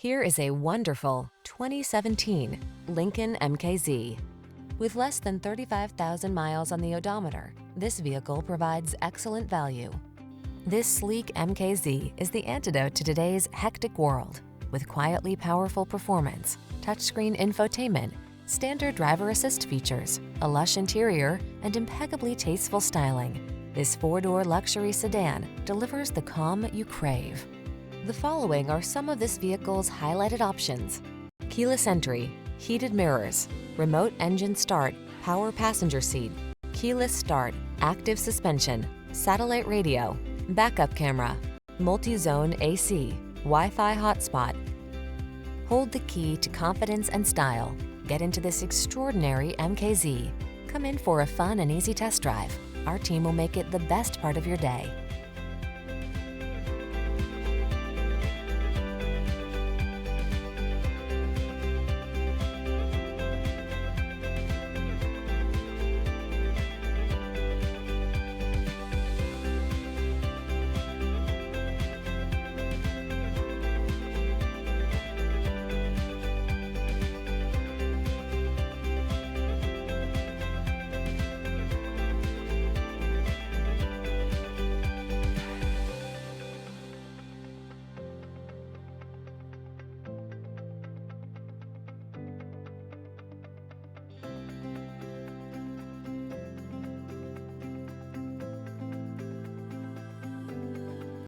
Here is a wonderful 2017 Lincoln MKZ. With less than 35,000 miles on the odometer, this vehicle provides excellent value. This sleek MKZ is the antidote to today's hectic world. With quietly powerful performance, touchscreen infotainment, standard driver assist features, a lush interior, and impeccably tasteful styling, this four-door luxury sedan delivers the calm you crave. The following are some of this vehicle's highlighted options: keyless entry, heated mirrors, remote engine start, power passenger seat, keyless start, active suspension, satellite radio, backup camera, multi-zone AC, Wi-Fi hotspot. Hold the key to confidence and style. Get into this extraordinary MKZ. Come in for a fun and easy test drive. Our team will make it the best part of your day.